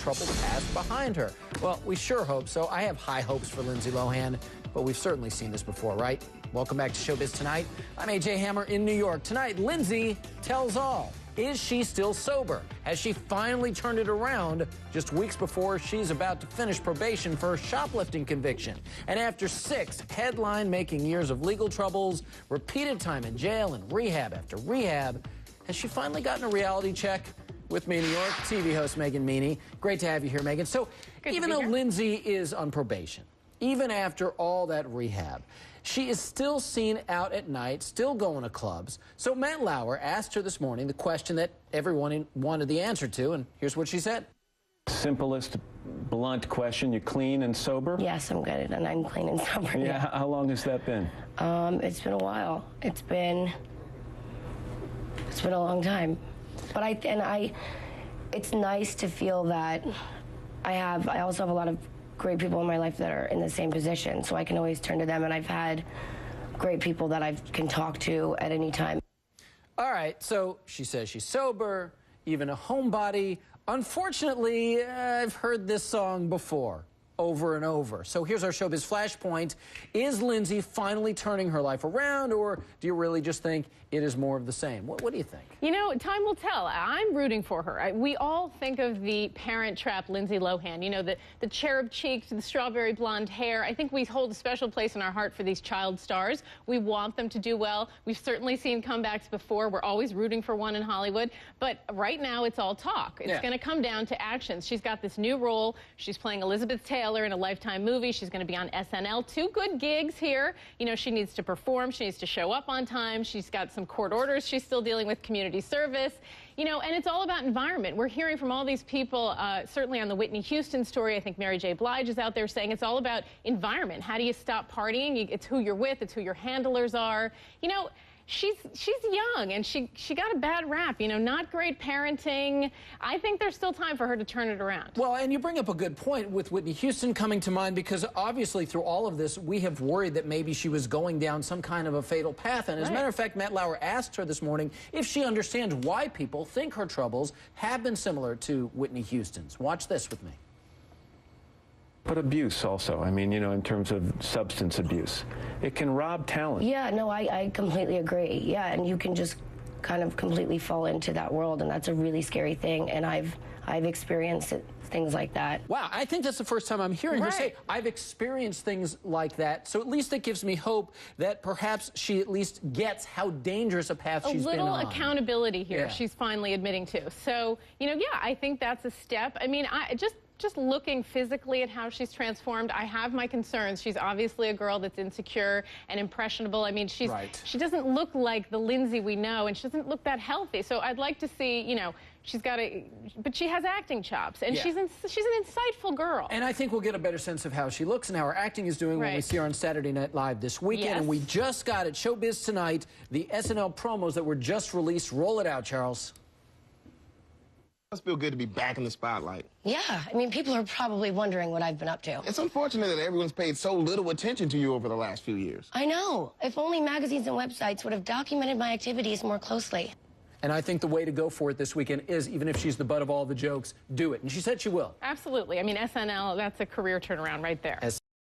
troubled past behind her. Well, we sure hope so. I have high hopes for Lindsay Lohan, but we've certainly seen this before, right? Welcome back to Showbiz Tonight. I'm AJ Hammer in New York. Tonight, Lindsay tells all. Is she still sober? Has she finally turned it around just weeks before she's about to finish probation for her shoplifting conviction? And after 6 headline-making years of legal troubles, repeated time in jail and rehab after rehab, has she finally gotten a reality check? With me in New York, TV host Meany. Great to have you here, Megan. So even though Lindsay is on probation, even after all that rehab, she is still seen out at night, still going to clubs. So Matt Lauer asked her this morning the question that everyone wanted the answer to, and here's what she said. Simplest, blunt question. You clean and sober? Yes, I'm good, and I'm clean and sober. Yeah. How long has that been? It's been a while. It's been a long time. But it's nice to feel that I also have a lot of great people in my life that are in the same position, so I can always turn to them, and I've had great people that I can talk to at any time. All right, so she says she's sober, even a homebody. Unfortunately, I've heard this song before, over and over. So here's our Showbiz Flashpoint. Is Lindsay finally turning her life around, or do you really just think it is more of the same? What do you think? You know, time will tell. I'm rooting for her. We all think of the Parent Trap Lindsay Lohan. You know, the cherub cheeks, the strawberry blonde hair. I think we hold a special place in our heart for these child stars. We want them to do well. We've certainly seen comebacks before. We're always rooting for one in Hollywood. But right now, it's all talk. It's going to come down to actions. She's got this new role. She's playing Elizabeth Taylor in a Lifetime movie. She's going to be on SNL. 2 good gigs here. You know, she needs to perform. She needs to show up on time. She's got some court orders she's still dealing with, community service. You know, and it's all about environment. We're hearing from all these people, certainly on the Whitney Houston story. I think Mary J. Blige is out there saying it's all about environment. How do you stop partying? It's who you're with. It's who your handlers are. You know, she's young, and she got a bad rap, you know, not great parenting. I think there's still time for her to turn it around. Well, and you bring up a good point with Whitney Houston coming to mind, because obviously through all of this, we have worried that maybe she was going down some kind of a fatal path. And as a matter of fact, Matt Lauer asked her this morning if she understands why people think her troubles have been similar to Whitney Houston's. Watch this with me. But abuse also, I mean, you know, in terms of substance abuse. It can rob talent. Yeah, no, I completely agree. Yeah, and you can just kind of completely fall into that world, and that's a really scary thing, and I've experienced things like that. Wow, I think that's the first time I'm hearing her say, I've experienced things like that. So at least that gives me hope that perhaps she at least gets how dangerous a path she's been on. A little accountability here, she's finally admitting to. So, you know, yeah, I think that's a step. I mean, just looking physically at how she's transformed, I have my concerns. She's obviously a girl that's insecure and impressionable. I mean, she doesn't look like the Lindsay we know, and she doesn't look that healthy. So I'd like to see, you know, but she has acting chops, and she's an insightful girl. And I think we'll get a better sense of how she looks and how her acting is doing when we see her on Saturday Night Live this weekend. And we just got at Showbiz Tonight the SNL promos that were just released. Roll it out, Charles. It must feel good to be back in the spotlight. Yeah, I mean, people are probably wondering what I've been up to. It's unfortunate that everyone's paid so little attention to you over the last few years. I know. If only magazines and websites would have documented my activities more closely. And I think the way to go for it this weekend is, even if she's the butt of all the jokes, do it. And she said she will. Absolutely. I mean, SNL, that's a career turnaround right there.